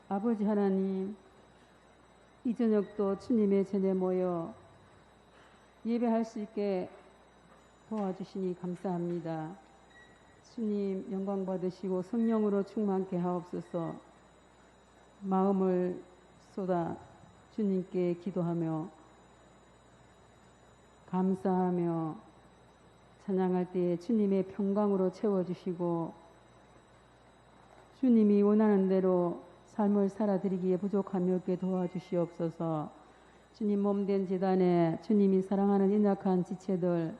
아버지 하나님, 이 저녁도 주님의 전에 모여 예배할 수 있게 도와주시니 감사합니다. 주님 영광 받으시고 성령으로 충만케 하옵소서. 마음을 쏟아 주님께 기도하며 감사하며 찬양할 때에 주님의 평강으로 채워주시고 주님이 원하는 대로 삶을 살아드리기에 부족함이 없게 도와주시옵소서. 주님 몸된 제단에 주님이 사랑하는 연약한 지체들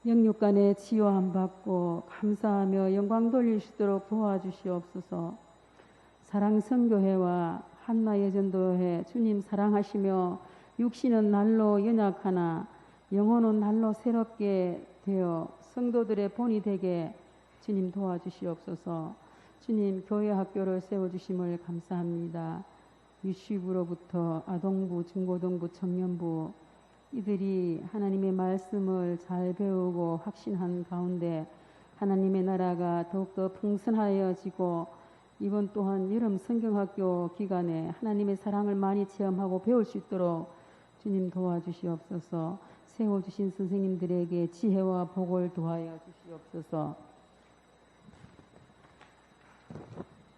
영육간에 치유함 받고 감사하며 영광 돌릴 수 있도록 도와주시옵소서. 사랑선교회와 한나여전도회 주님 사랑하시며 육신은 날로 연약하나 영혼은 날로 새롭게 되어 성도들의 본이 되게 주님 도와주시옵소서. 주님 교회 학교를 세워주심을 감사합니다. 유치부로부터 아동부, 중고등부, 청년부 이들이 하나님의 말씀을 잘 배우고 확신한 가운데 하나님의 나라가 더욱더 풍성하여지고 이번 또한 여름 성경학교 기간에 하나님의 사랑을 많이 체험하고 배울 수 있도록 주님 도와주시옵소서. 세워주신 선생님들에게 지혜와 복을 도하여 주시옵소서.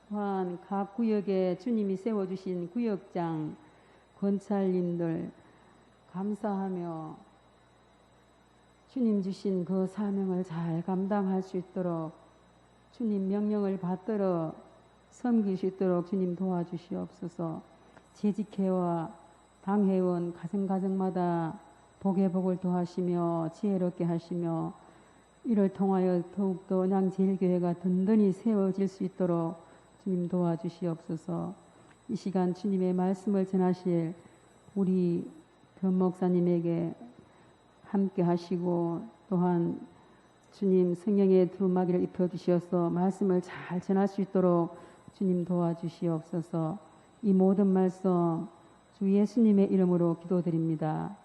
또한 각 구역에 주님이 세워주신 구역장, 권찰님들 감사하며 주님 주신 그 사명을 잘 감당할 수 있도록 주님 명령을 받들어 섬길 수 있도록 주님 도와주시옵소서. 재직회와 당회원 가정가정마다 복의 복을 도하시며 지혜롭게 하시며 이를 통하여 더욱더 언양제일교회가 든든히 세워질 수 있도록 주님 도와주시옵소서. 이 시간 주님의 말씀을 전하실 우리 변 목사님에게 함께 하시고 또한 주님 성령의 두루마기를 입혀주시어서 말씀을 잘 전할 수 있도록 주님 도와주시옵소서. 이 모든 말씀 주 예수님의 이름으로 기도드립니다.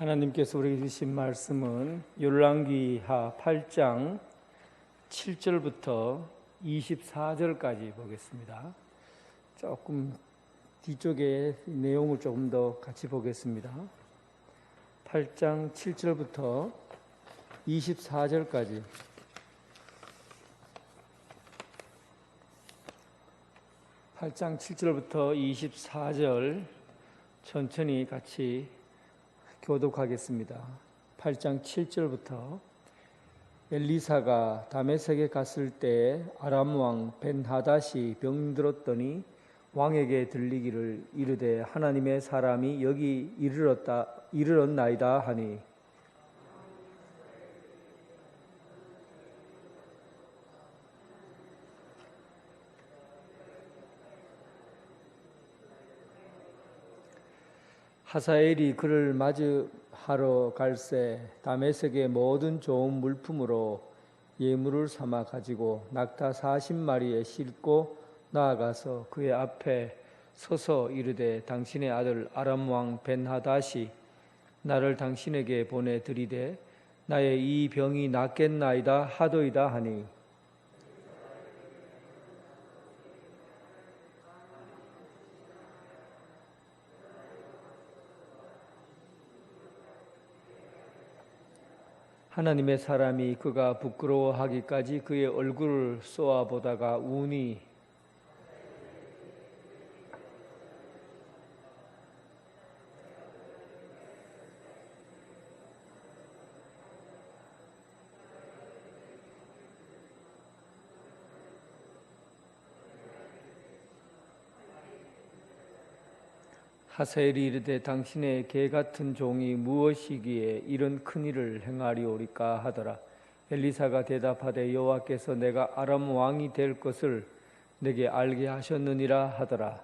하나님께서 우리에게 주신 말씀은 열왕기하 8장 7절부터 24절까지 보겠습니다. 조금 뒤쪽에 내용을 조금 더 같이 보겠습니다. 8장 7절부터 24절까지 (8장 7절부터 24절) 천천히 같이 교독하겠습니다. 8장 7절부터 엘리사가 다메섹에 갔을 때 아람 왕 벤하닷이 병들었더니 왕에게 들리기를 이르되 하나님의 사람이 여기 이르렀나이다 하니 하사엘이 그를 맞이하러 갈새 다메섹의 모든 좋은 물품으로 예물을 삼아 가지고 낙타 40마리에 싣고 나아가서 그의 앞에 서서 이르되 당신의 아들 아람 왕 벤하닷이 나를 당신에게 보내드리되 나의 이 병이 낫겠나이다 하도이다 하니 하나님의 사람이 그가 부끄러워하기까지 그의 얼굴을 쏘아보다가 우니 하사엘이 이르되 당신의 개같은 종이 무엇이기에 이런 큰일을 행하리오리까 하더라. 엘리사가 대답하되 여호와께서 내가 아람 왕이 될 것을 내게 알게 하셨느니라 하더라.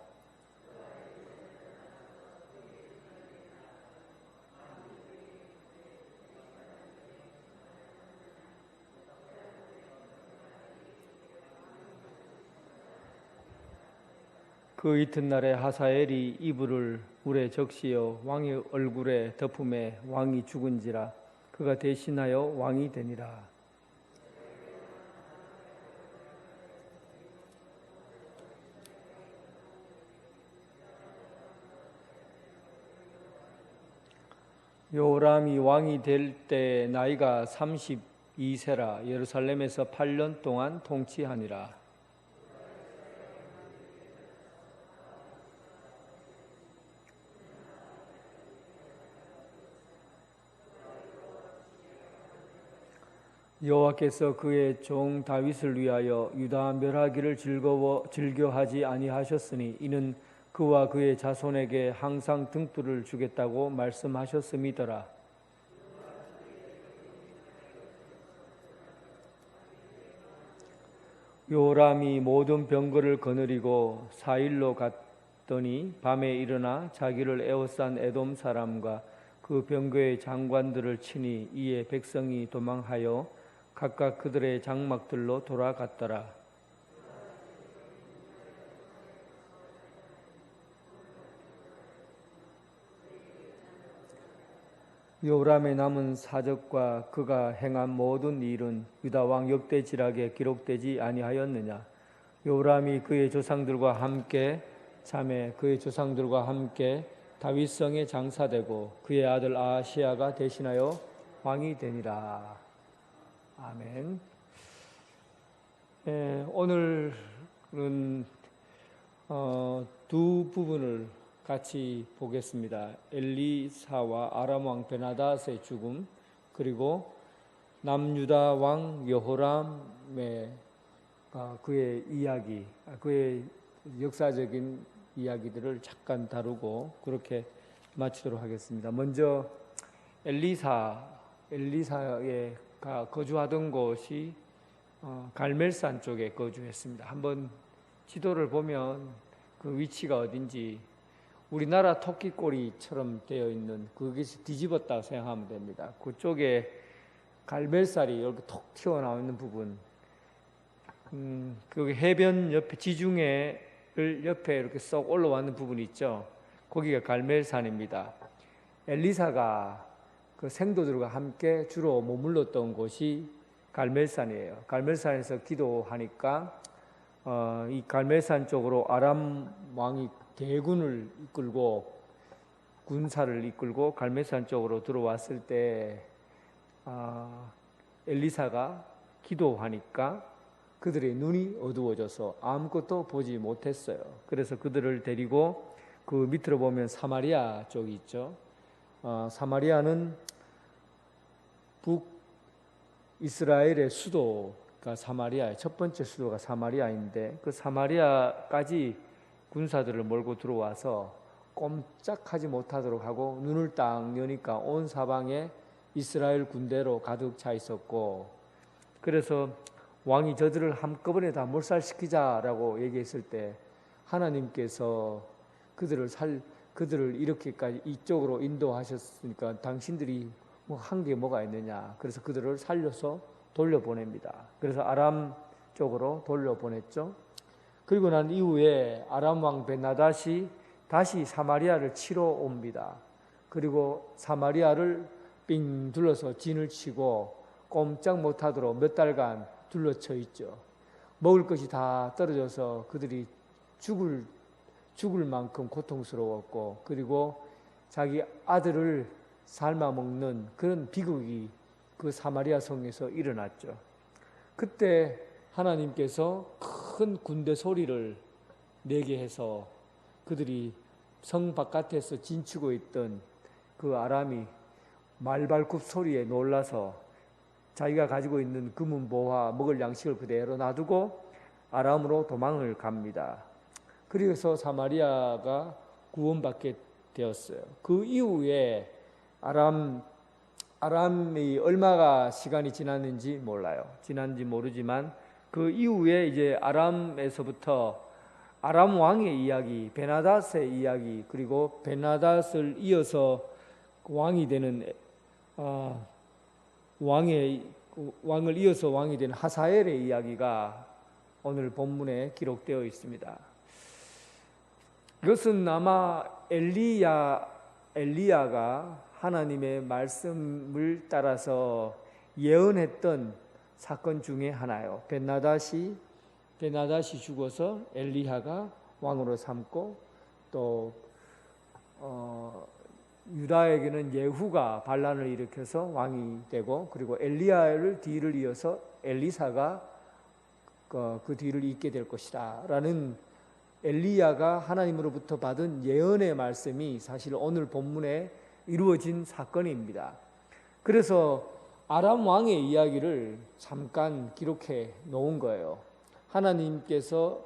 그 이튿날에 하사엘이 이불을 물에 적시어 왕의 얼굴에 덮음에 왕이 죽은지라. 그가 대신하여 왕이 되니라. 요람이 왕이 될 때 나이가 32세라. 예루살렘에서 8년 동안 통치하니라. 여호와께서 그의 종 다윗을 위하여 유다 멸하기를 즐겨하지 아니하셨으니 이는 그와 그의 자손에게 항상 등불을 주겠다고 말씀하셨음이더라. 요람이 모든 병거를 거느리고 사일로 갔더니 밤에 일어나 자기를 에워싼 에돔 사람과 그 병거의 장관들을 치니 이에 백성이 도망하여 각각 그들의 장막들로 돌아갔더라. 요람의 남은 사적과 그가 행한 모든 일은 유다 왕 역대지락에 기록되지 아니하였느냐. 요람이 그의 조상들과 함께 잠에 그의 조상들과 함께 다윗성에 장사되고 그의 아들 아하시야가 대신하여 왕이 되니라. 아멘. 오늘은 두 부분을 같이 보겠습니다. 엘리사와 아람 왕 베나닷의 죽음, 그리고 남유다 왕 여호람의 그의 이야기, 그의 역사적인 이야기들을 잠깐 다루고 그렇게 마치도록 하겠습니다. 먼저 엘리사의 거주하던 곳이 갈멜산 쪽에 거주했습니다. 한번 지도를 보면 그 위치가 어딘지 우리나라 토끼꼬리처럼 되어 있는 그것이 뒤집었다고 생각하면 됩니다. 그쪽에 갈멜살이 이렇게 톡 튀어나와 있는 부분, 그 해변 옆에 지중해를 옆에 이렇게 쏙 올라왔는 부분이 있죠. 거기가 갈멜산입니다. 엘리사가 그 생도들과 함께 주로 머물렀던 곳이 갈멜산이에요. 갈멜산에서 기도하니까 이 갈멜산 쪽으로 아람 왕이 대군을 이끌고 군사를 이끌고 갈멜산 쪽으로 들어왔을 때 엘리사가 기도하니까 그들의 눈이 어두워져서 아무것도 보지 못했어요. 그래서 그들을 데리고 그 밑으로 보면 사마리아 쪽이 있죠. 사마리아는 북이스라엘의 수도가 사마리아예요. 첫 번째 수도가 사마리아인데 그 사마리아까지 군사들을 몰고 들어와서 꼼짝하지 못하도록 하고 눈을 딱 여니까 온 사방에 이스라엘 군대로 가득 차 있었고, 그래서 왕이 저들을 한꺼번에 다 몰살시키자라고 얘기했을 때 하나님께서 그들을 이렇게까지 이쪽으로 인도하셨으니까 당신들이 한 게 뭐가 있느냐. 그래서 그들을 살려서 돌려보냅니다. 그래서 아람 쪽으로 돌려보냈죠. 그리고 난 이후에 아람 왕 베나닷이 다시 사마리아를 치러 옵니다. 그리고 사마리아를 삥 둘러서 진을 치고 꼼짝 못하도록 몇 달간 둘러쳐 있죠. 먹을 것이 다 떨어져서 그들이 죽을 만큼 고통스러웠고, 그리고 자기 아들을 삶아 먹는 그런 비극이 그 사마리아 성에서 일어났죠. 그때 하나님께서 큰 군대 소리를 내게 해서 그들이 성 바깥에서 진치고 있던 그 아람이 말발굽 소리에 놀라서 자기가 가지고 있는 금은보화 먹을 양식을 그대로 놔두고 아람으로 도망을 갑니다. 그래서 사마리아가 구원받게 되었어요. 그 이후에 아람이 얼마가 시간이 지났는지 몰라요. 지난지 모르지만 그 이후에 이제 아람에서부터 아람 왕의 이야기, 베나닷의 이야기, 그리고 베나닷을 이어서 왕이 되는 왕을 이어서 왕이 된 하사엘의 이야기가 오늘 본문에 기록되어 있습니다. 이것은 아마 엘리야가 하나님의 말씀을 따라서 예언했던 사건 중에 하나예요. 벤하닷이 죽어서 엘리야가 왕으로 삼고, 또 유다에게는 예후가 반란을 일으켜서 왕이 되고, 그리고 엘리야를 뒤를 이어서 엘리사가 그 뒤를 잇게 될 것이다 라는 엘리야가 하나님으로부터 받은 예언의 말씀이 사실 오늘 본문에 이루어진 사건입니다. 그래서 아람 왕의 이야기를 잠깐 기록해 놓은 거예요. 하나님께서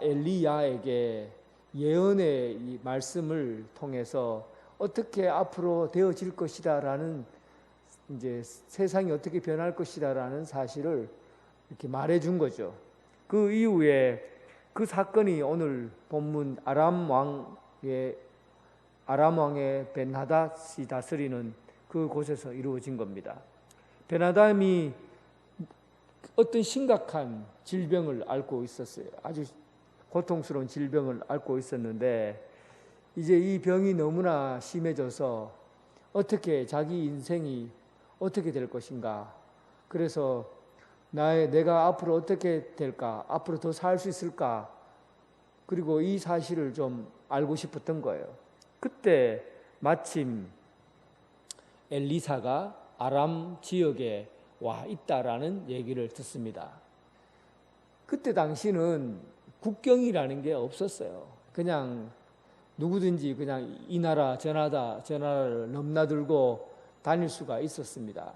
엘리야에게 예언의 이 말씀을 통해서 어떻게 앞으로 되어질 것이다라는, 이제 세상이 어떻게 변할 것이다라는 사실을 이렇게 말해 준 거죠. 그 이후에 그 사건이 오늘 본문 아람 왕의 벤하닷이 다스리는 그 곳에서 이루어진 겁니다. 벤하닷이 어떤 심각한 질병을 앓고 있었어요. 아주 고통스러운 질병을 앓고 있었는데, 이제 이 병이 너무나 심해져서 어떻게 자기 인생이 어떻게 될 것인가, 그래서 내가 앞으로 어떻게 될까, 앞으로 더 살 수 있을까, 그리고 이 사실을 좀 알고 싶었던 거예요. 그때 마침 엘리사가 아람 지역에 와 있다라는 얘기를 듣습니다. 그때 당시는 국경이라는 게 없었어요. 그냥 누구든지 그냥 이 나라 저 나라를 넘나들고 다닐 수가 있었습니다.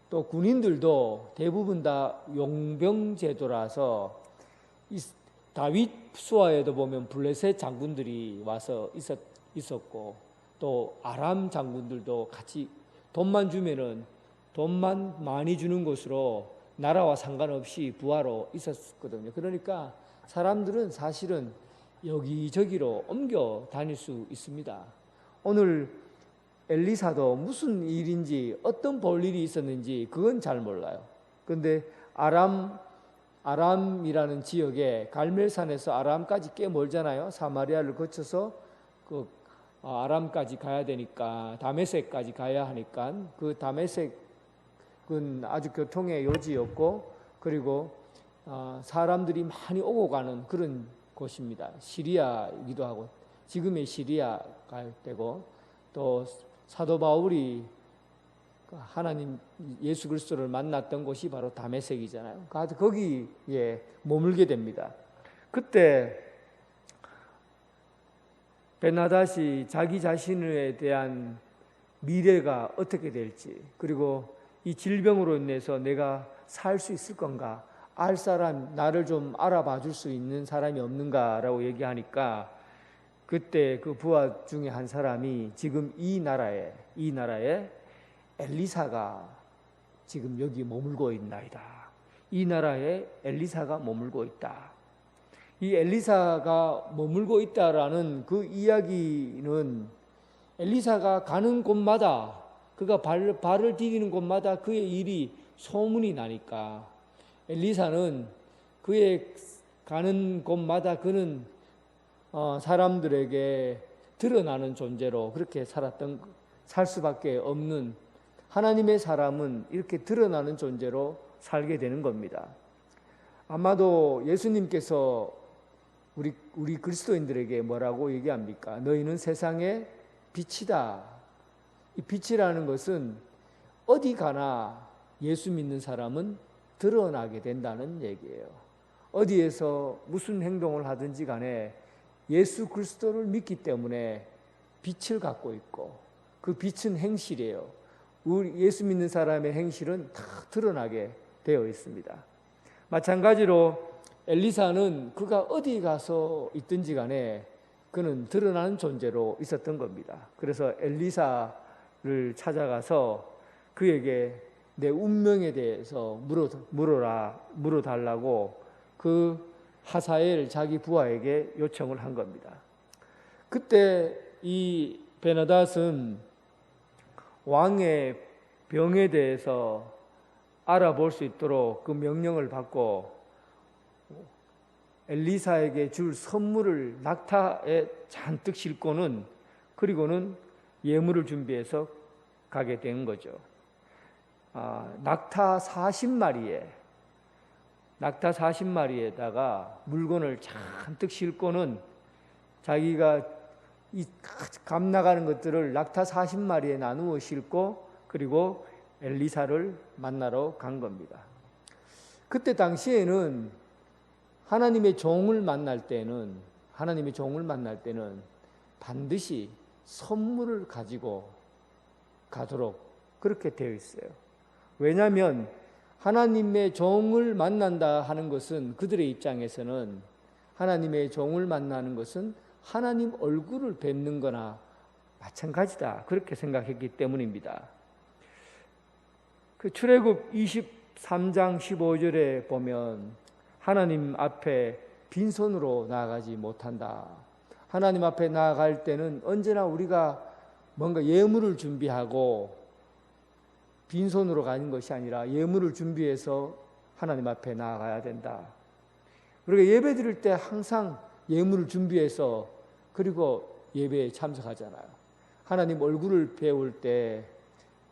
또 군인들도 대부분 다 용병제도라서, 다윗 수하에도 보면 블레셋 장군들이 와서 있었고, 또 아람 장군들도 같이 돈만 주면은 돈만 많이 주는 곳으로 나라와 상관없이 부하로 있었거든요. 그러니까 사람들은 사실은 여기저기로 옮겨 다닐 수 있습니다. 오늘 엘리사도 무슨 일인지, 어떤 볼일이 있었는지 그건 잘 몰라요. 그런데 아람이라는 지역에, 갈멜산에서 아람까지 꽤 멀잖아요. 사마리아를 거쳐서 그 아람까지 가야 되니까, 다메섹까지 가야 하니까, 그 다메섹은 아주 교통의 요지였고, 그리고 사람들이 많이 오고 가는 그런 곳입니다. 시리아이기도 하고, 지금의 시리아가 되고, 또 사도 바울이 하나님 예수 그리스도를 만났던 곳이 바로 다메섹이잖아요. 거기에 머물게 됩니다. 그때 벤하닷이 자기 자신에 대한 미래가 어떻게 될지, 그리고 이 질병으로 인해서 내가 살 수 있을 건가, 알 사람, 나를 좀 알아봐 줄 수 있는 사람이 없는가라고 얘기하니까, 그때 그 부하 중에 한 사람이 지금 이 나라에 엘리사가 지금 여기 머물고 있나이다. 이 나라에 엘리사가 머물고 있다. 이 엘리사가 머물고 있다라는 그 이야기는, 엘리사가 가는 곳마다, 그가 발을 디디는 곳마다 그의 일이 소문이 나니까, 엘리사는 그의 가는 곳마다 그는 사람들에게 드러나는 존재로 그렇게 살 수밖에 없는, 하나님의 사람은 이렇게 드러나는 존재로 살게 되는 겁니다. 아마도 예수님께서 우리 그리스도인들에게 뭐라고 얘기합니까? 너희는 세상의 빛이다. 이 빛이라는 것은 어디 가나 예수 믿는 사람은 드러나게 된다는 얘기예요. 어디에서 무슨 행동을 하든지 간에 예수 그리스도를 믿기 때문에 빛을 갖고 있고, 그 빛은 행실이에요. 우리 예수 믿는 사람의 행실은 다 드러나게 되어 있습니다. 마찬가지로 엘리사는 그가 어디 가서 있든지 간에 그는 드러나는 존재로 있었던 겁니다. 그래서 엘리사를 찾아가서 그에게 내 운명에 대해서 물어달라고 그 하사엘 자기 부하에게 요청을 한 겁니다. 그때 이 벤하닷은 왕의 병에 대해서 알아볼 수 있도록 그 명령을 받고 엘리사에게 줄 선물을 낙타에 잔뜩 싣고는 그리고는 예물을 준비해서 가게 된 거죠. 낙타 40마리에다가 물건을 잔뜩 싣고는 자기가 이 감 나가는 것들을 낙타 40마리에 나누어 싣고 그리고 엘리사를 만나러 간 겁니다. 그때 당시에는 하나님의 종을 만날 때는 반드시 선물을 가지고 가도록 그렇게 되어 있어요. 왜냐하면 하나님의 종을 만난다 하는 것은 그들의 입장에서는 하나님의 종을 만나는 것은 하나님 얼굴을 뵙는 거나 마찬가지다 그렇게 생각했기 때문입니다. 그 출애굽 23장 15절에 보면 하나님 앞에 빈손으로 나아가지 못한다. 하나님 앞에 나아갈 때는 언제나 우리가 뭔가 예물을 준비하고 빈손으로 가는 것이 아니라 예물을 준비해서 하나님 앞에 나아가야 된다. 우리가 예배 드릴 때 항상 예물을 준비해서 그리고 예배에 참석하잖아요. 하나님 얼굴을 배울 때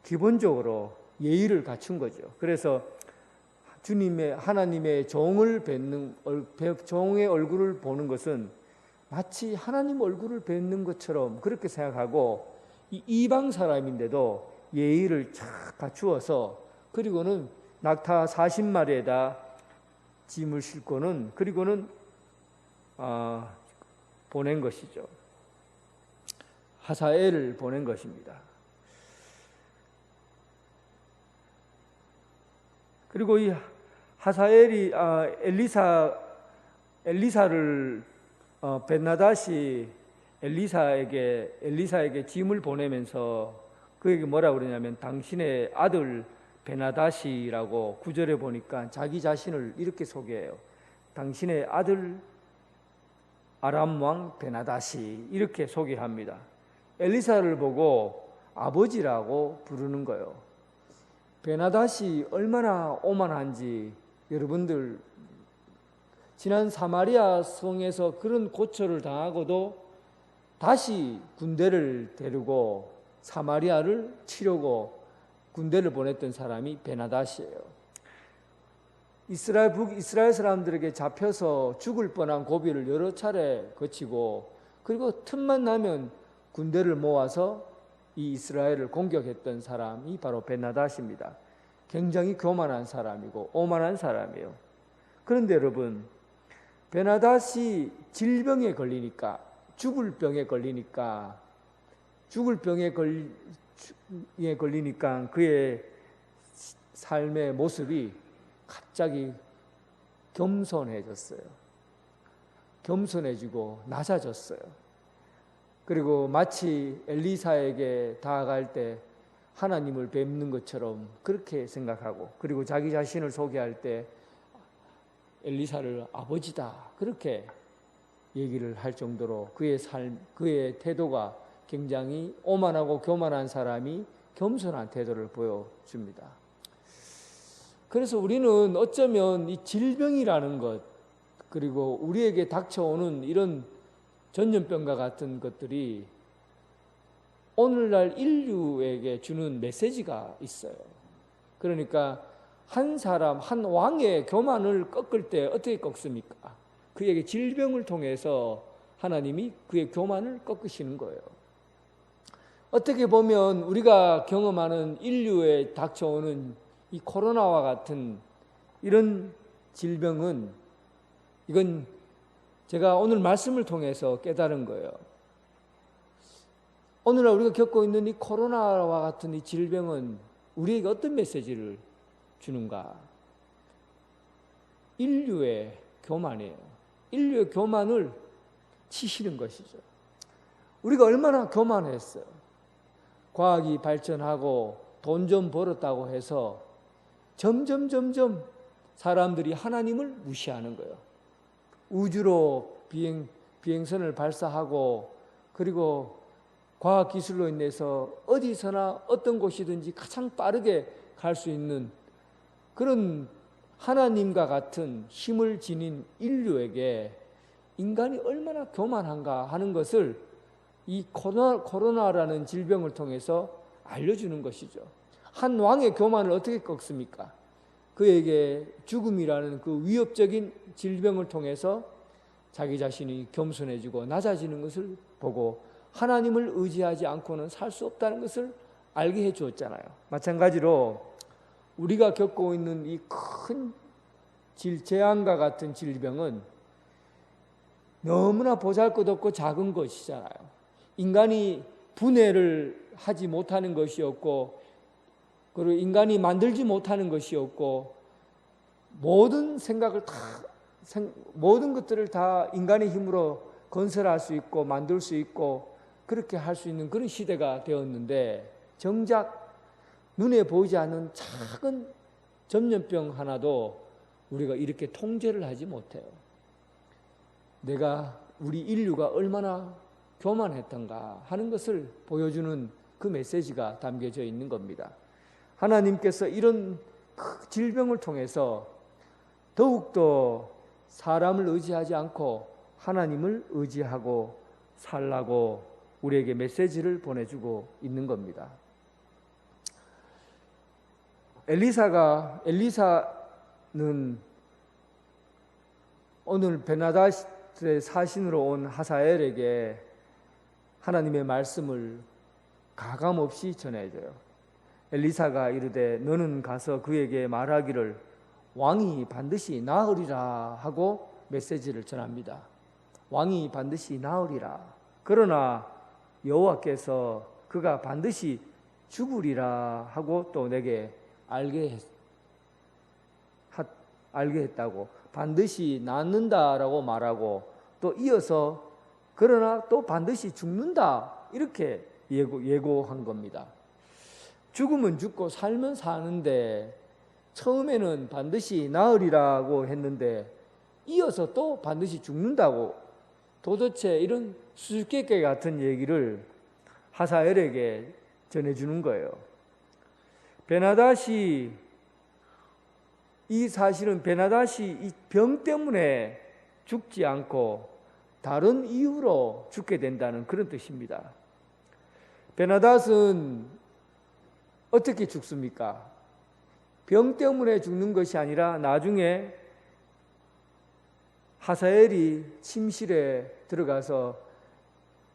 기본적으로 예의를 갖춘 거죠. 그래서 하나님의 종을 뵙는, 종의 얼굴을 보는 것은 마치 하나님 얼굴을 뵙는 것처럼 그렇게 생각하고 이방 사람인데도 예의를 착 갖추어서 그리고는 낙타 40마리에다 짐을 싣고는 그리고는 보낸 것이죠. 하사엘을 보낸 것입니다. 그리고 이 하사엘이 엘리사를 벤나닷이 엘리사에게 짐을 보내면서 그에게 뭐라고 그러냐면 당신의 아들 베나닷이라고 9절에 보니까 자기 자신을 이렇게 소개해요. 당신의 아들 아람 왕 베나닷이 이렇게 소개합니다. 엘리사를 보고 아버지라고 부르는 거예요. 베나닷이 얼마나 오만한지 여러분들 지난 사마리아 성에서 그런 고초를 당하고도 다시 군대를 데리고 사마리아를 치려고 군대를 보냈던 사람이 베나닷이에요. 이스라엘 사람들에게 잡혀서 죽을 뻔한 고비를 여러 차례 거치고 그리고 틈만 나면 군대를 모아서 이 이스라엘을 공격했던 사람이 바로 베나닷입니다. 굉장히 교만한 사람이고 오만한 사람이에요. 그런데 여러분, 베나닷이 질병에 걸리니까 죽을 병에 걸리니까 그의 삶의 모습이 갑자기 겸손해졌어요. 겸손해지고 낮아졌어요. 그리고 마치 엘리사에게 다가갈 때 하나님을 뵙는 것처럼 그렇게 생각하고 그리고 자기 자신을 소개할 때 엘리사를 아버지다 그렇게 얘기를 할 정도로 그의 태도가 굉장히 오만하고 교만한 사람이 겸손한 태도를 보여줍니다. 그래서 우리는 어쩌면 이 질병이라는 것 그리고 우리에게 닥쳐오는 이런 전염병과 같은 것들이 오늘날 인류에게 주는 메시지가 있어요. 그러니까 한 사람, 한 왕의 교만을 꺾을 때 어떻게 꺾습니까? 그에게 질병을 통해서 하나님이 그의 교만을 꺾으시는 거예요. 어떻게 보면 우리가 경험하는 인류에 닥쳐오는 이 코로나와 같은 이런 질병은 이건 제가 오늘 말씀을 통해서 깨달은 거예요. 오늘날 우리가 겪고 있는 이 코로나와 같은 이 질병은 우리에게 어떤 메시지를 주는가? 인류의 교만이에요. 인류의 교만을 치시는 것이죠. 우리가 얼마나 교만했어요. 과학이 발전하고 돈 좀 벌었다고 해서 점점 사람들이 하나님을 무시하는 거예요. 우주로 비행선을 발사하고 그리고 과학기술로 인해서 어디서나 어떤 곳이든지 가장 빠르게 갈 수 있는 그런 하나님과 같은 힘을 지닌 인류에게 인간이 얼마나 교만한가 하는 것을 이 코로나라는 질병을 통해서 알려주는 것이죠. 한 왕의 교만을 어떻게 꺾습니까? 그에게 죽음이라는 그 위협적인 질병을 통해서 자기 자신이 겸손해지고 낮아지는 것을 보고 하나님을 의지하지 않고는 살 수 없다는 것을 알게 해 주었잖아요. 마찬가지로 우리가 겪고 있는 이 큰 재앙과 같은 질병은 너무나 보잘것없고 작은 것이잖아요. 인간이 분해를 하지 못하는 것이었고, 그리고 인간이 만들지 못하는 것이었고, 모든 생각을 다, 모든 것들을 다 인간의 힘으로 건설할 수 있고 만들 수 있고 그렇게 할 수 있는 그런 시대가 되었는데, 정작 눈에 보이지 않는 작은 전염병 하나도 우리가 이렇게 통제를 하지 못해요. 우리 인류가 얼마나 교만했던가 하는 것을 보여주는 그 메시지가 담겨져 있는 겁니다. 하나님께서 이런 질병을 통해서 더욱더 사람을 의지하지 않고 하나님을 의지하고 살라고 우리에게 메시지를 보내주고 있는 겁니다. 엘리사는 오늘 베나다의 사신으로 온 하사엘에게 하나님의 말씀을 가감없이 전해줘요. 엘리사가 이르되 너는 가서 그에게 말하기를 왕이 반드시 나으리라 하고 메시지를 전합니다. 왕이 반드시 나으리라. 그러나 여호와께서 그가 반드시 죽으리라 하고 또 내게 알게 했다고, 반드시 낫는다라고 말하고 또 이어서 그러나 또 반드시 죽는다 이렇게 예고한 겁니다. 죽으면 죽고 살면 사는데 처음에는 반드시 나으리라고 했는데 이어서 또 반드시 죽는다고, 도대체 이런 수수께끼 같은 얘기를 하사엘에게 전해주는 거예요. 이 사실은 베나다시 이 병 때문에 죽지 않고 다른 이유로 죽게 된다는 그런 뜻입니다. 베나닷은 어떻게 죽습니까? 병 때문에 죽는 것이 아니라 나중에 하사엘이 침실에 들어가서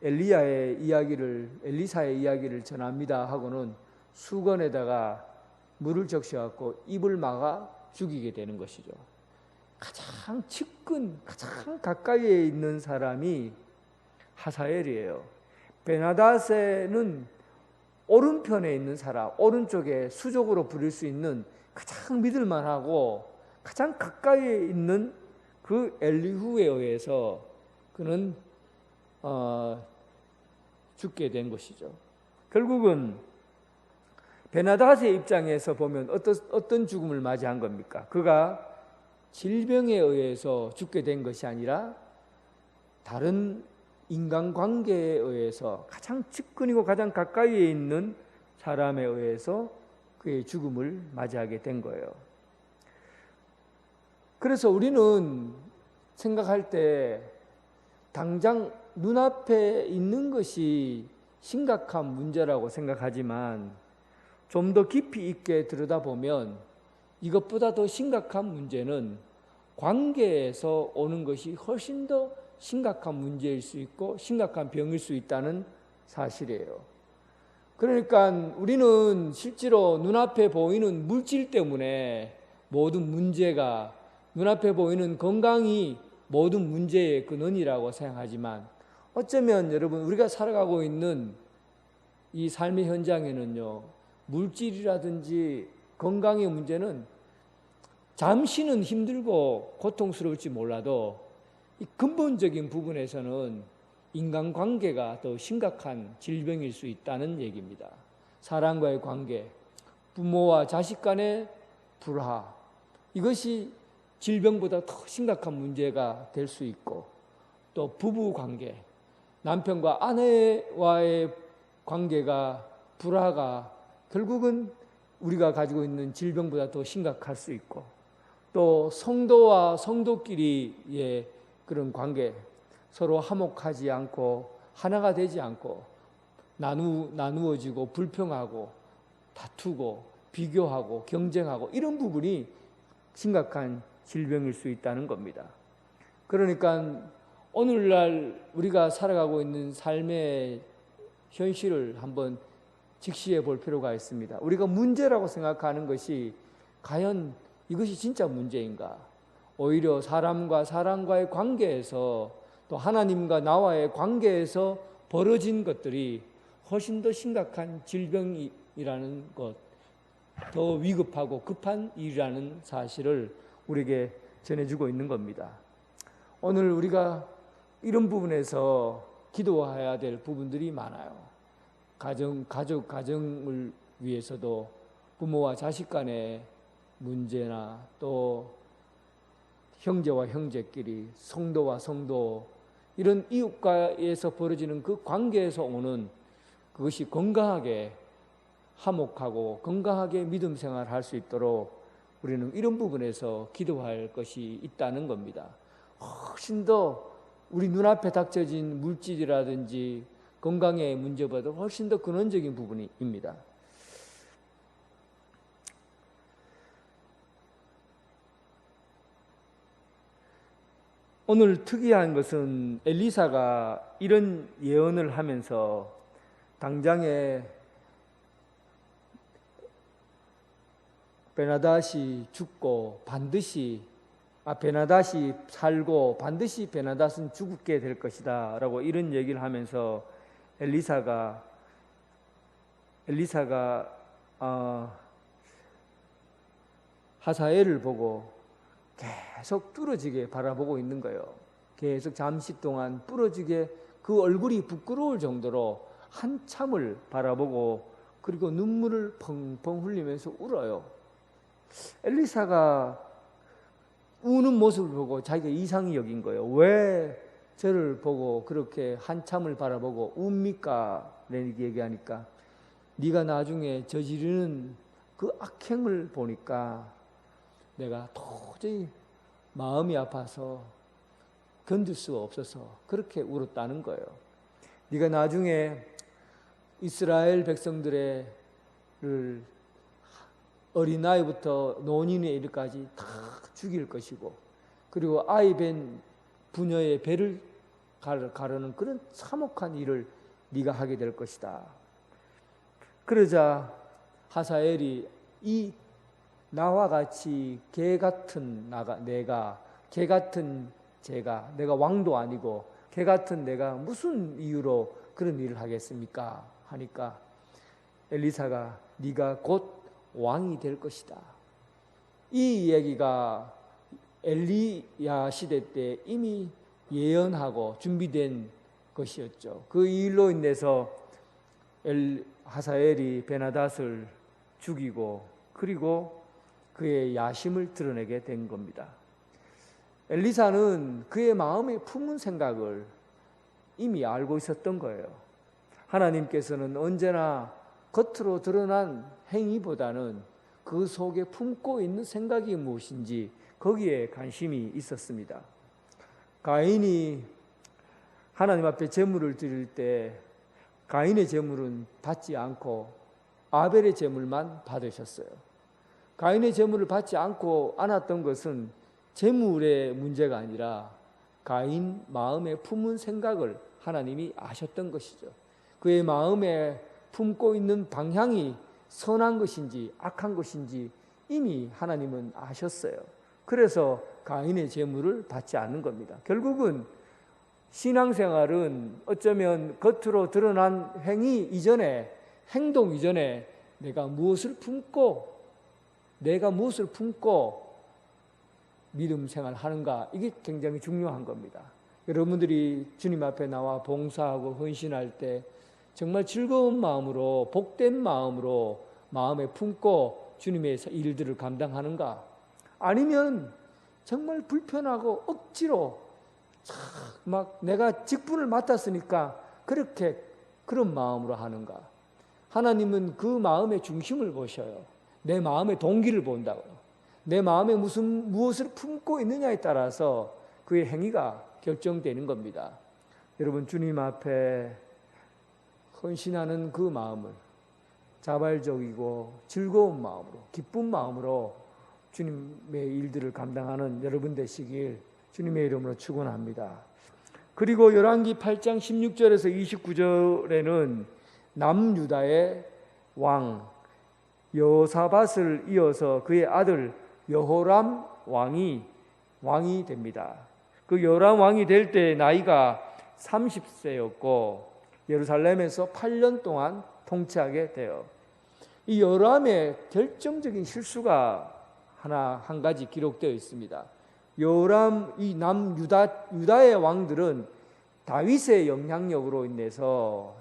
엘리사의 이야기를 전합니다 하고는 수건에다가 물을 적셔갖고 입을 막아 죽이게 되는 것이죠. 가장 가장 가까이에 있는 사람이 하사엘이에요. 베나닷에는 오른편에 있는 사람, 오른쪽에 수족으로 부릴 수 있는 가장 믿을만하고 가장 가까이에 있는 그 엘리후에 의해서 그는 죽게 된 것이죠. 결국은 베나닷의 입장에서 보면 어떤 죽음을 맞이한 겁니까? 그가 질병에 의해서 죽게 된 것이 아니라 다른 인간관계에 의해서 가장 측근이고 가장 가까이에 있는 사람에 의해서 그의 죽음을 맞이하게 된 거예요. 그래서 우리는 생각할 때 당장 눈앞에 있는 것이 심각한 문제라고 생각하지만 좀 더 깊이 있게 들여다보면 이것보다 더 심각한 문제는 관계에서 오는 것이 훨씬 더 심각한 문제일 수 있고 심각한 병일 수 있다는 사실이에요. 그러니까 우리는 실제로 눈앞에 보이는 물질 때문에 모든 문제가, 눈앞에 보이는 건강이 모든 문제의 근원이라고 생각하지만 어쩌면 여러분 우리가 살아가고 있는 이 삶의 현장에는요, 물질이라든지 건강의 문제는 잠시는 힘들고 고통스러울지 몰라도 이 근본적인 부분에서는 인간관계가 더 심각한 질병일 수 있다는 얘기입니다. 사람과의 관계, 부모와 자식 간의 불화, 이것이 질병보다 더 심각한 문제가 될 수 있고, 또 부부관계, 남편과 아내와의 관계가, 불화가 결국은 우리가 가지고 있는 질병보다 더 심각할 수 있고, 또 성도와 성도끼리의 그런 관계, 서로 화목하지 않고 하나가 되지 않고 나누어지고 불평하고 다투고 비교하고 경쟁하고 이런 부분이 심각한 질병일 수 있다는 겁니다. 그러니까 오늘날 우리가 살아가고 있는 삶의 현실을 한번 직시해 볼 필요가 있습니다. 우리가 문제라고 생각하는 것이 과연 이것이 진짜 문제인가? 오히려 사람과 사람과의 관계에서 또 하나님과 나와의 관계에서 벌어진 것들이 훨씬 더 심각한 질병이라는 것, 더 위급하고 급한 일이라는 사실을 우리에게 전해주고 있는 겁니다. 오늘 우리가 이런 부분에서 기도해야 될 부분들이 많아요. 가정을 위해서도 부모와 자식 간의 문제나 또 형제와 형제끼리, 성도와 성도, 이런 이웃과에서 벌어지는 그 관계에서 오는 그것이 건강하게 화목하고 건강하게 믿음 생활을 할 수 있도록 우리는 이런 부분에서 기도할 것이 있다는 겁니다. 훨씬 더 우리 눈앞에 닥쳐진 물질이라든지 건강의 문제보다 훨씬 더 근원적인 부분입니다. 오늘 특이한 것은 엘리사가 이런 예언을 하면서 당장에 베나닷이 죽고 베나닷이 살고 반드시 베나닷은 죽게 될 것이다 라고 이런 얘기를 하면서 엘리사가 하사엘을 보고 계속 뚫어지게 바라보고 있는 거예요. 계속 잠시 동안 부러지게 그 얼굴이 부끄러울 정도로 한참을 바라보고 그리고 눈물을 펑펑 흘리면서 울어요. 엘리사가 우는 모습을 보고 자기가 이상히 여긴 거예요. 왜 저를 보고 그렇게 한참을 바라보고 웁니까? 이렇게 얘기하니까 네가 나중에 저지르는 그 악행을 보니까 내가 도저히 마음이 아파서 견딜 수가 없어서 그렇게 울었다는 거예요. 네가 나중에 이스라엘 백성들을 어린아이부터 노인에 이르까지 다 죽일 것이고 그리고 아이 벤 부녀의 배를 가르는 그런 참혹한 일을 네가 하게 될 것이다. 그러자 하사엘이 이 나와 같이 개 같은 개 같은 내가 왕도 아니고 개 같은 내가 무슨 이유로 그런 일을 하겠습니까? 하니까 엘리사가 네가 곧 왕이 될 것이다. 이 얘기가 엘리야 시대 때 이미 예언하고 준비된 것이었죠. 그 일로 인해서 하사엘이 베나닷을 죽이고 그리고 그의 야심을 드러내게 된 겁니다. 엘리사는 그의 마음에 품은 생각을 이미 알고 있었던 거예요. 하나님께서는 언제나 겉으로 드러난 행위보다는 그 속에 품고 있는 생각이 무엇인지 거기에 관심이 있었습니다. 가인이 하나님 앞에 제물을 드릴 때 가인의 제물은 받지 않고 아벨의 제물만 받으셨어요. 가인의 제물을 받지 않았던 것은 제물의 문제가 아니라 가인 마음에 품은 생각을 하나님이 아셨던 것이죠. 그의 마음에 품고 있는 방향이 선한 것인지 악한 것인지 이미 하나님은 아셨어요. 그래서 가인의 제물을 받지 않는 겁니다. 결국은 신앙생활은 어쩌면 겉으로 드러난 행동 이전에 내가 무엇을 품고 믿음 생활하는가, 이게 굉장히 중요한 겁니다. 여러분들이 주님 앞에 나와 봉사하고 헌신할 때 정말 즐거운 마음으로 복된 마음으로 마음에 품고 주님의 일들을 감당하는가, 아니면 정말 불편하고 억지로 막 내가 직분을 맡았으니까 그런 마음으로 하는가. 하나님은 그 마음의 중심을 보셔요. 내 마음의 동기를 본다고요. 내 마음에 무엇을 품고 있느냐에 따라서 그의 행위가 결정되는 겁니다. 여러분, 주님 앞에 헌신하는 그 마음을 자발적이고 즐거운 마음으로, 기쁜 마음으로 주님의 일들을 감당하는 여러분 되시길 주님의 이름으로 축원합니다. 그리고 열왕기 8장 16절에서 29절에는 남유다의 왕 여호사밧을 이어서 그의 아들 여호람 왕이 됩니다. 그 여호람 왕이 될 때 나이가 30세였고 예루살렘에서 8년 동안 통치하게 돼요. 이 여호람의 결정적인 실수가 한 가지 기록되어 있습니다. 여호람 이 유다의 왕들은 다윗의 영향력으로 해서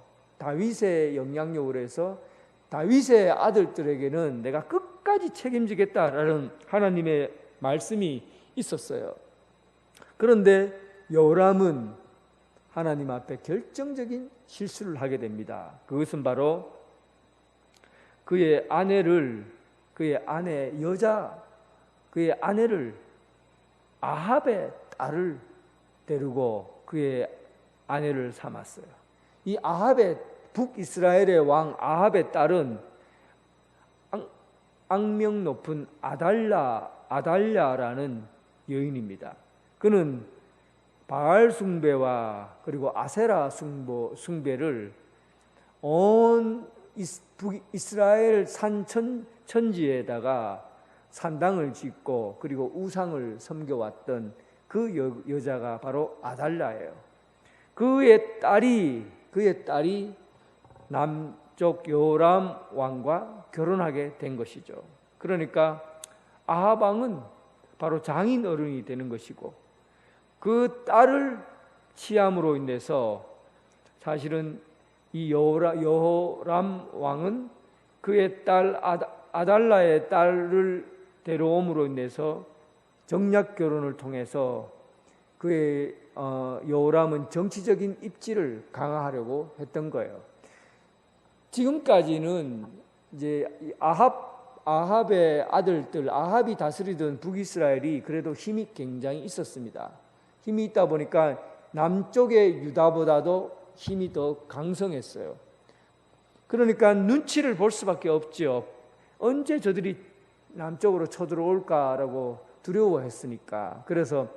다윗의 아들들에게는 내가 끝까지 책임지겠다라는 하나님의 말씀이 있었어요. 그런데 여호람은 하나님 앞에 결정적인 실수를 하게 됩니다. 그것은 바로 그의 아내를 아합의 딸을 데리고 그의 아내를 삼았어요. 이 아합의 북이스라엘의 왕 아합의 딸은 악명 높은 아달랴라는 여인입니다. 그는 바알 숭배와 그리고 아세라 숭배를 온 이스라엘 산 천지에다가 산당을 짓고 그리고 우상을 섬겨왔던 그 여자가 바로 아달랴예요. 그의 딸이 남쪽 여호람 왕과 결혼하게 된 것이죠. 그러니까 아합 왕은 바로 장인 어른이 되는 것이고 그 딸을 취함으로 인해서 사실은 이 여호람 왕은 그의 딸 아달랴의 딸을 데려옴으로 인해서 정략 결혼을 통해서 그의 여호람은 정치적인 입지를 강화하려고 했던 거예요. 지금까지는 이제 아합의 아들들, 아합이 다스리던 북이스라엘이 그래도 힘이 굉장히 있었습니다. 힘이 있다 보니까 남쪽의 유다보다도 힘이 더 강성했어요. 그러니까 눈치를 볼 수밖에 없죠. 언제 저들이 남쪽으로 쳐들어올까라고 두려워했으니까. 그래서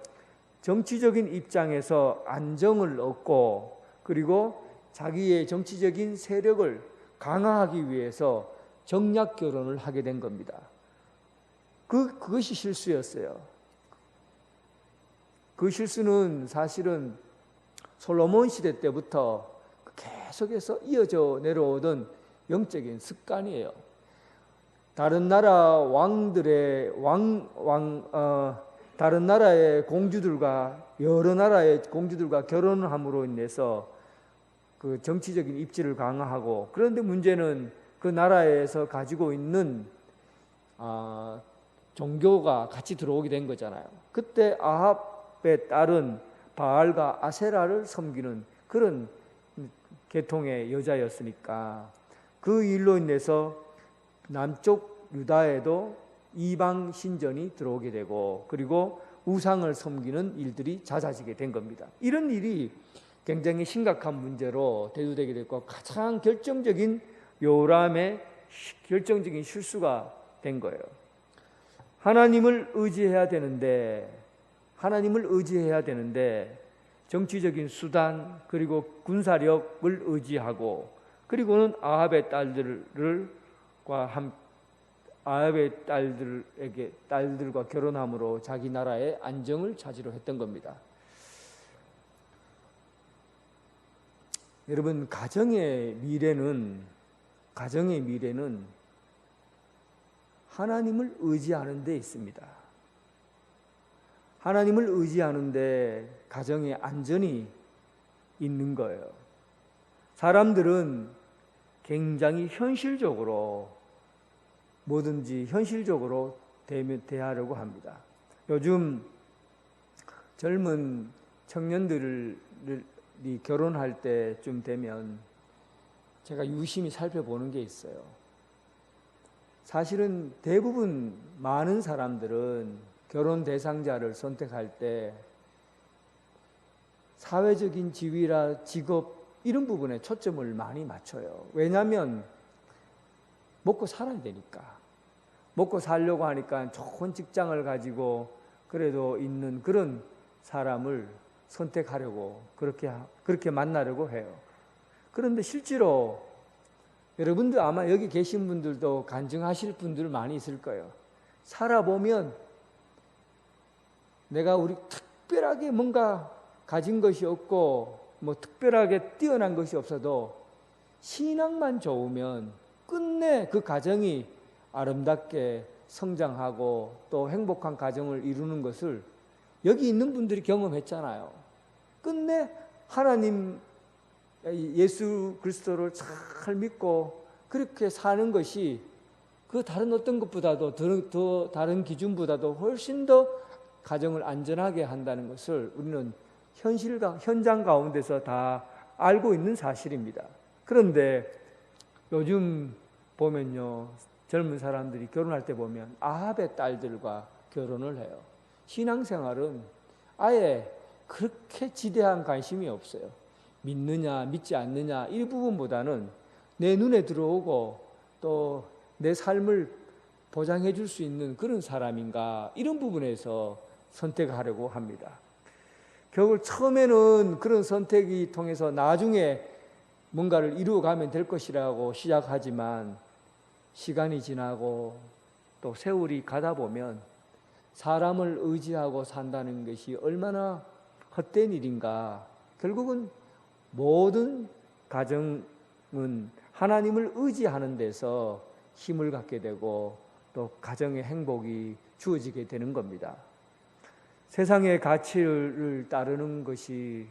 정치적인 입장에서 안정을 얻고 그리고 자기의 정치적인 세력을 강화하기 위해서 정략 결혼을 하게 된 겁니다. 그것이 실수였어요. 그 실수는 사실은 솔로몬 시대 때부터 계속해서 이어져 내려오던 영적인 습관이에요. 다른 나라 다른 나라의 공주들과 여러 나라의 공주들과 결혼을 함으로 인해서 그 정치적인 입지를 강화하고, 그런데 문제는 그 나라에서 가지고 있는 종교가 같이 들어오게 된 거잖아요. 그때 아합의 딸은 바알과 아세라를 섬기는 그런 계통의 여자였으니까 그 일로 인해서 남쪽 유다에도 이방 신전이 들어오게 되고 그리고 우상을 섬기는 일들이 잦아지게 된 겁니다. 이런 일이 굉장히 심각한 문제로 대두되게 됐고 가장 결정적인 여호람의 결정적인 실수가 된 거예요. 하나님을 의지해야 되는데 정치적인 수단 그리고 군사력을 의지하고 그리고는 아합의 딸들과 결혼함으로 자기 나라의 안정을 찾으려 했던 겁니다. 여러분, 가정의 미래는 하나님을 의지하는 데 있습니다. 하나님을 의지하는데 가정의 안전이 있는 거예요. 사람들은 굉장히 뭐든지 현실적으로 대하려고 합니다. 요즘 젊은 청년들이 결혼할 때쯤 되면 제가 유심히 살펴보는 게 있어요. 사실은 대부분 많은 사람들은 결혼 대상자를 선택할 때 사회적인 지위라 직업 이런 부분에 초점을 많이 맞춰요. 왜냐하면 먹고 살아야 되니까. 먹고 살려고 하니까 좋은 직장을 가지고 그래도 있는 그런 사람을 선택하려고 그렇게 만나려고 해요. 그런데 실제로 여러분들 아마 여기 계신 분들도 간증하실 분들 많이 있을 거예요. 살아보면 내가 우리 특별하게 뭔가 가진 것이 없고 뭐 특별하게 뛰어난 것이 없어도 신앙만 좋으면 끝내 그 가정이 아름답게 성장하고 또 행복한 가정을 이루는 것을 여기 있는 분들이 경험했잖아요. 끝내 하나님 예수 그리스도를 잘 믿고 그렇게 사는 것이 그 다른 어떤 것보다도 더 다른 기준보다도 훨씬 더 가정을 안전하게 한다는 것을 우리는 현장 가운데서 다 알고 있는 사실입니다. 그런데 요즘 보면요, 젊은 사람들이 결혼할 때 보면 아합의 딸들과 결혼을 해요. 신앙생활은 아예 그렇게 지대한 관심이 없어요. 믿느냐 믿지 않느냐 이 부분보다는 내 눈에 들어오고 또 내 삶을 보장해 줄 수 있는 그런 사람인가 이런 부분에서 선택하려고 합니다. 결국 처음에는 그런 선택이 통해서 나중에 뭔가를 이루어가면 될 것이라고 시작하지만 시간이 지나고 또 세월이 가다 보면 사람을 의지하고 산다는 것이 얼마나 헛된 일인가. 결국은 모든 가정은 하나님을 의지하는 데서 힘을 갖게 되고 또 가정의 행복이 주어지게 되는 겁니다. 세상의 가치를 따르는 것이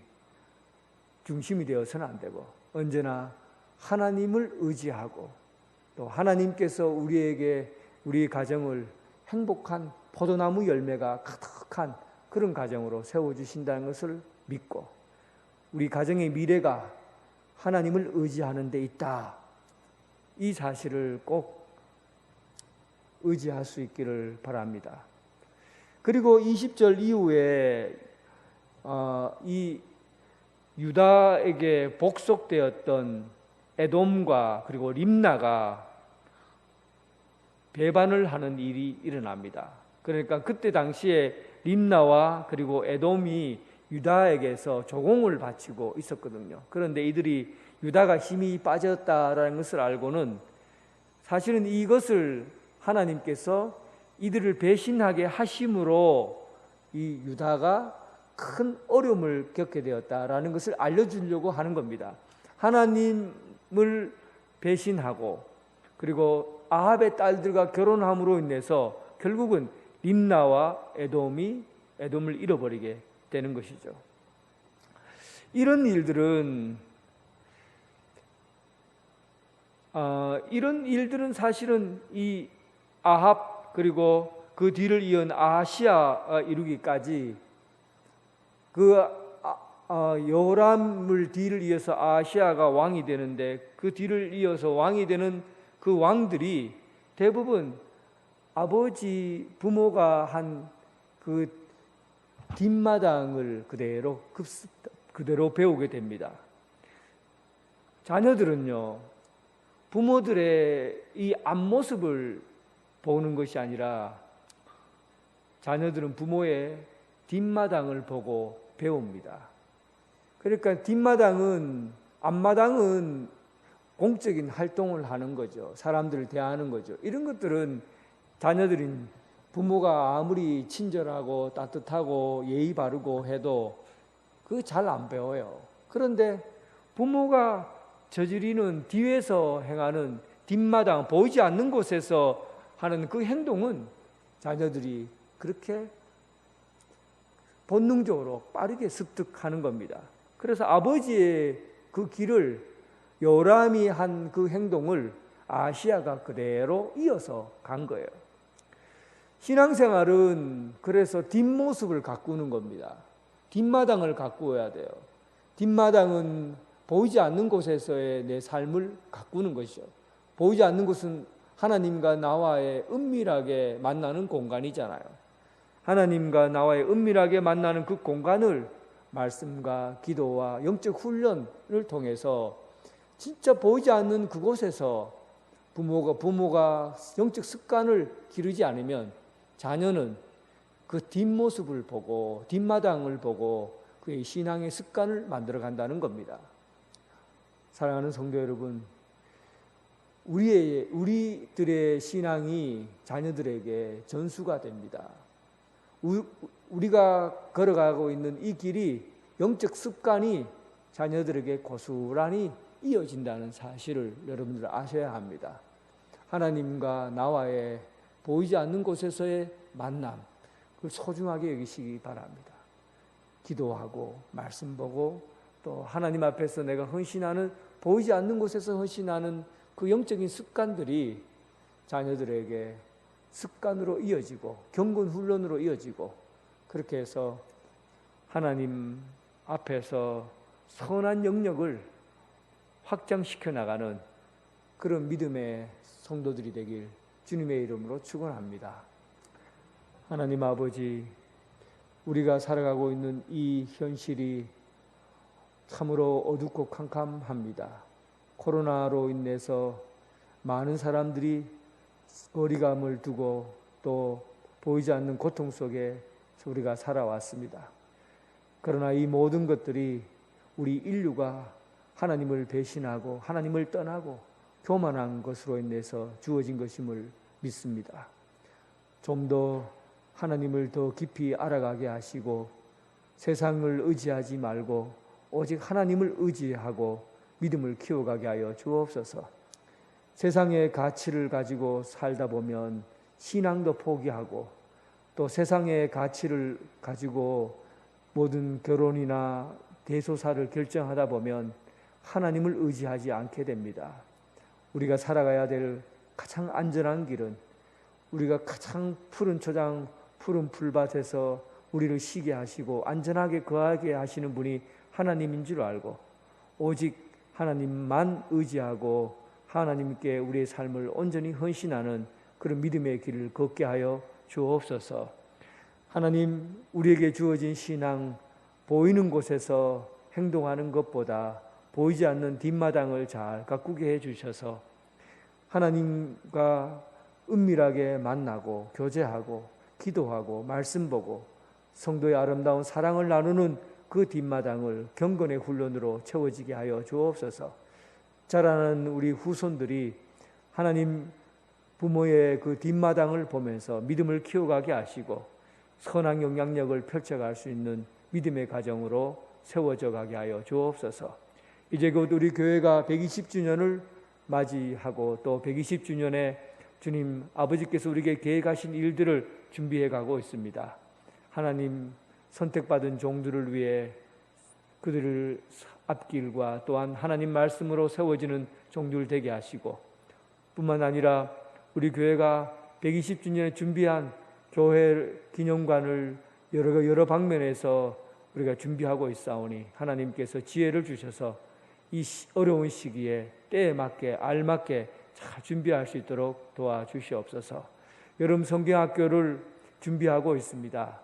중심이 되어서는 안 되고 언제나 하나님을 의지하고 또 하나님께서 우리에게 우리 가정을 행복한 포도나무 열매가 가득한 그런 가정으로 세워주신다는 것을 믿고 우리 가정의 미래가 하나님을 의지하는 데 있다. 이 사실을 꼭 의지할 수 있기를 바랍니다. 그리고 20절 이후에 이 유다에게 복속되었던 에돔과 그리고 림나가 배반을 하는 일이 일어납니다. 그러니까 그때 당시에 림나와 그리고 에돔이 유다에게서 조공을 바치고 있었거든요. 그런데 이들이 유다가 힘이 빠졌다라는 것을 알고는 사실은 이것을 하나님께서 이들을 배신하게 하심으로 이 유다가 큰 어려움을 겪게 되었다라는 것을 알려주려고 하는 겁니다. 하나님을 배신하고 그리고 아합의 딸들과 결혼함으로 인해서 결국은 림나와 에돔을 잃어버리게 되는 것이죠. 이런 일들은 사실은 이 아합 그리고 그 뒤를 이은 아하시아 이루기까지 여호람을 뒤를 이어서 아하시아가 왕이 되는데 그 뒤를 이어서 왕이 되는 그 왕들이 대부분 아버지 부모가 한 그 뒷마당을 그대로 배우게 됩니다. 자녀들은요, 부모들의 이 앞모습을 보는 것이 아니라 자녀들은 부모의 뒷마당을 보고 배웁니다. 그러니까 앞마당은 공적인 활동을 하는 거죠. 사람들을 대하는 거죠. 이런 것들은 자녀들인 부모가 아무리 친절하고 따뜻하고 예의 바르고 해도 그거 잘 안 배워요. 그런데 부모가 저지르는 뒤에서 행하는 뒷마당, 보이지 않는 곳에서 하는 그 행동은 자녀들이 그렇게 본능적으로 빠르게 습득하는 겁니다. 그래서 아버지의 그 길을 요람이 한 그 행동을 아시아가 그대로 이어서 간 거예요. 신앙생활은 그래서 뒷모습을 가꾸는 겁니다. 뒷마당을 가꾸어야 돼요. 뒷마당은 보이지 않는 곳에서의 내 삶을 가꾸는 것이죠. 보이지 않는 곳은 하나님과 나와의 은밀하게 만나는 공간이잖아요. 하나님과 나와의 은밀하게 만나는 그 공간을 말씀과 기도와 영적 훈련을 통해서 진짜 보이지 않는 그곳에서 부모가 영적 습관을 기르지 않으면 자녀는 그 뒷모습을 보고 뒷마당을 보고 그의 신앙의 습관을 만들어 간다는 겁니다. 사랑하는 성도 여러분, 우리들의 신앙이 자녀들에게 전수가 됩니다. 우리가 걸어가고 있는 이 길이 영적 습관이 자녀들에게 고스란히 이어진다는 사실을 여러분들 아셔야 합니다. 하나님과 나와의 보이지 않는 곳에서의 만남, 그걸 소중하게 여기시기 바랍니다. 기도하고 말씀 보고 또 하나님 앞에서 내가 헌신하는, 보이지 않는 곳에서 헌신하는 그 영적인 습관들이 자녀들에게 습관으로 이어지고 경건 훈련으로 이어지고, 그렇게 해서 하나님 앞에서 선한 영역을 확장시켜 나가는 그런 믿음의 성도들이 되길 주님의 이름으로 축원합니다. 하나님 아버지, 우리가 살아가고 있는 이 현실이 참으로 어둡고 캄캄합니다. 코로나로 인해서 많은 사람들이 거리감을 두고 또 보이지 않는 고통 속에 우리가 살아왔습니다. 그러나 이 모든 것들이 우리 인류가 하나님을 배신하고 하나님을 떠나고 교만한 것으로 인해서 주어진 것임을 믿습니다. 좀 더 하나님을 더 깊이 알아가게 하시고 세상을 의지하지 말고 오직 하나님을 의지하고 믿음을 키워가게 하여 주옵소서. 세상의 가치를 가지고 살다 보면 신앙도 포기하고 또 세상의 가치를 가지고 모든 결혼이나 대소사를 결정하다 보면 하나님을 의지하지 않게 됩니다. 우리가 살아가야 될 가장 안전한 길은 우리가 가장 푸른 초장, 푸른 풀밭에서 우리를 쉬게 하시고 안전하게 거하게 하시는 분이 하나님인 줄 알고 오직 하나님만 의지하고 하나님께 우리의 삶을 온전히 헌신하는 그런 믿음의 길을 걷게 하여 주옵소서. 하나님, 우리에게 주어진 신앙, 보이는 곳에서 행동하는 것보다 보이지 않는 뒷마당을 잘 가꾸게 해주셔서 하나님과 은밀하게 만나고 교제하고 기도하고 말씀 보고 성도의 아름다운 사랑을 나누는 그 뒷마당을 경건의 훈련으로 채워지게 하여 주옵소서. 자라는 우리 후손들이 하나님 부모의 그 뒷마당을 보면서 믿음을 키워가게 하시고 선한 영향력을 펼쳐갈 수 있는 믿음의 가정으로 세워져 가게 하여 주옵소서. 이제 곧 우리 교회가 120주년을 맞이하고 또 120주년에 주님 아버지께서 우리에게 계획하신 일들을 준비해 가고 있습니다. 하나님, 선택받은 종들을 위해 그들을 앞길과 또한 하나님 말씀으로 세워지는 종들 되게 하시고 뿐만 아니라 우리 교회가 120주년에 준비한 교회 기념관을 여러 방면에서 우리가 준비하고 있사오니 하나님께서 지혜를 주셔서 이 어려운 시기에 때에 맞게 알맞게 잘 준비할 수 있도록 도와주시옵소서. 여름 성경학교를 준비하고 있습니다.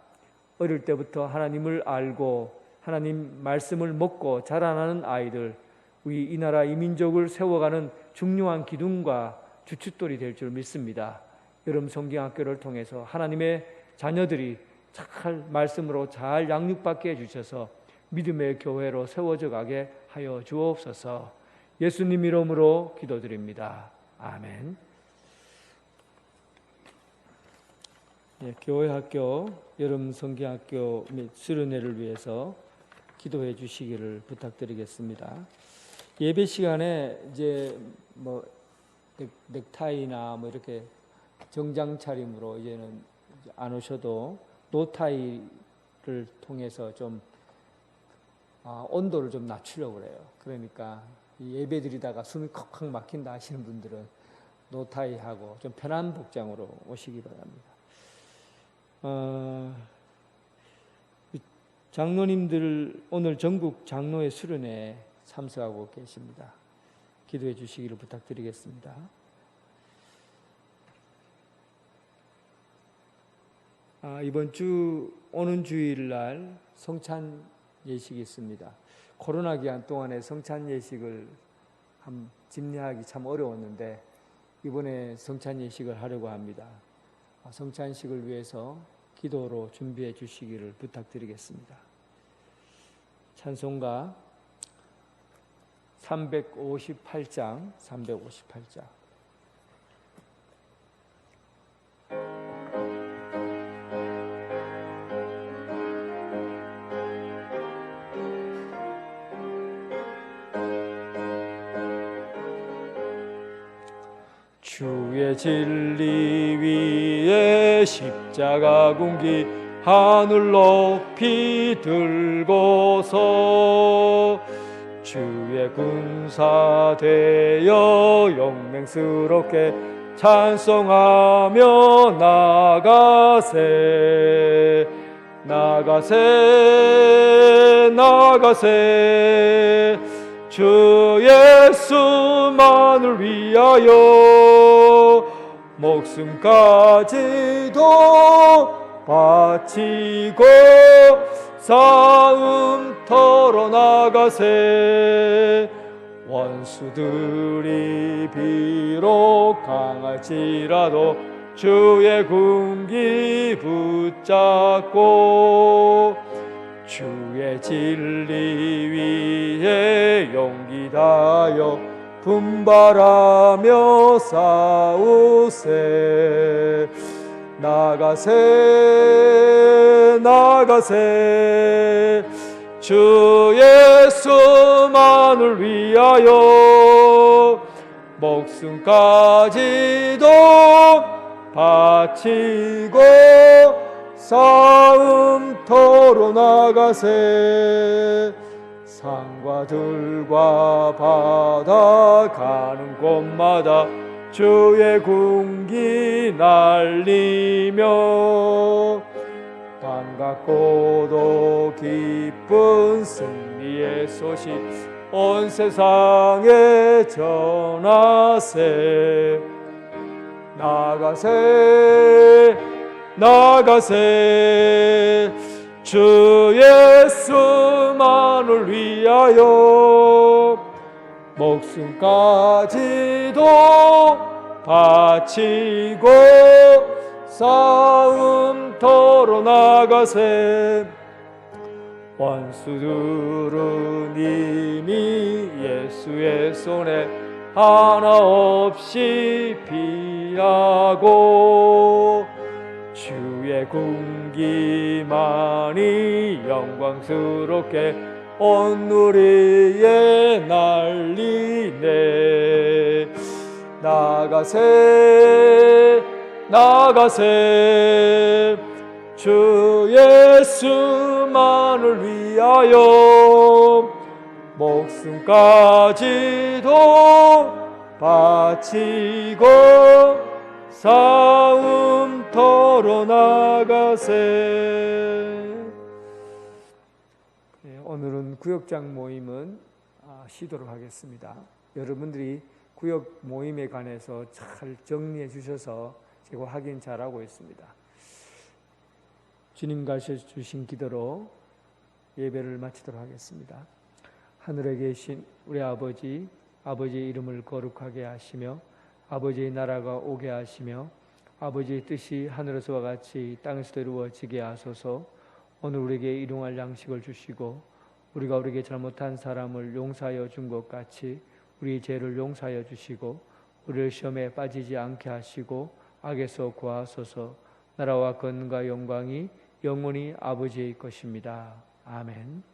어릴 때부터 하나님을 알고 하나님 말씀을 먹고 자라나는 아이들, 우리 이 나라 이 민족을 세워가는 중요한 기둥과 주춧돌이 될 줄 믿습니다. 여름 성경학교를 통해서 하나님의 자녀들이 잘 말씀으로 잘 양육받게 해주셔서 믿음의 교회로 세워져 가게 하여 주옵소서. 예수님 이름으로 기도드립니다. 아멘. 교회 학교, 여름 성경학교 및 수련회를 위해서 기도해 주시기를 부탁드리겠습니다. 예배 시간에 이제 넥타이나 이렇게 정장 차림으로 이제는 안 오셔도 노타이를 통해서 좀 온도를 좀 낮추려고 그래요. 그러니까 예배 드리다가 숨이 컥컥 막힌다 하시는 분들은 노타이하고 좀 편한 복장으로 오시기 바랍니다. 장로님들 오늘 전국 장로의 수련회에 참석하고 계십니다. 기도해 주시기를 부탁드리겠습니다. 이번 주 오는 주일날 성찬 예식이 있습니다. 코로나 기간 동안에 성찬 예식을 집례하기 참 어려웠는데 이번에 성찬 예식을 하려고 합니다. 성찬식을 위해서 기도로 준비해 주시기를 부탁드리겠습니다. 찬송가 358장 주의 진리 위에 십자가 군기 하늘 높이 들고서 주의 군사 되어 용맹스럽게 찬송하며 나가세 주 예수만을 위하여 목숨까지도 바치고 싸움터로 나가세 원수들이 비록 강할지라도 주의 군기 붙잡고 주의 진리 위에 용기 다하여 분발하며 싸우세 나가세 주 예수만을 위하여 목숨까지도 바치고 싸움터로 나가세 산과 들과 바다 가는 곳마다 주의 군기 날리며 반갑고도 기쁜 승리의 소식 온 세상에 전하세 나가세 주 예수만을 위하여 목숨까지도 바치고 싸움터로 나가세 원수들은 이미 예수의 손에 하나 없이 피하고 주의 군기만이 영광스럽게 온 누리에 날리네 나가세 주 예수만을 위하여 목숨까지도 바치고 싸움터로 나가세. 오늘은 구역장 모임은 쉬도록 하겠습니다. 여러분들이 구역 모임에 관해서 잘 정리해 주셔서 제가 확인 잘하고 있습니다. 주님 가르쳐주신 기도로 예배를 마치도록 하겠습니다. 하늘에 계신 우리 아버지, 아버지의 이름을 거룩하게 하시며 아버지의 나라가 오게 하시며 아버지의 뜻이 하늘에서와 같이 땅에서도 이루어지게 하소서. 오늘 우리에게 일용할 양식을 주시고 우리가 우리에게 잘못한 사람을 용서하여 준 것 같이 우리 죄를 용서하여 주시고 우리를 시험에 빠지지 않게 하시고 악에서 구하소서. 나라와 권능과 영광이 영원히 아버지의 것입니다. 아멘.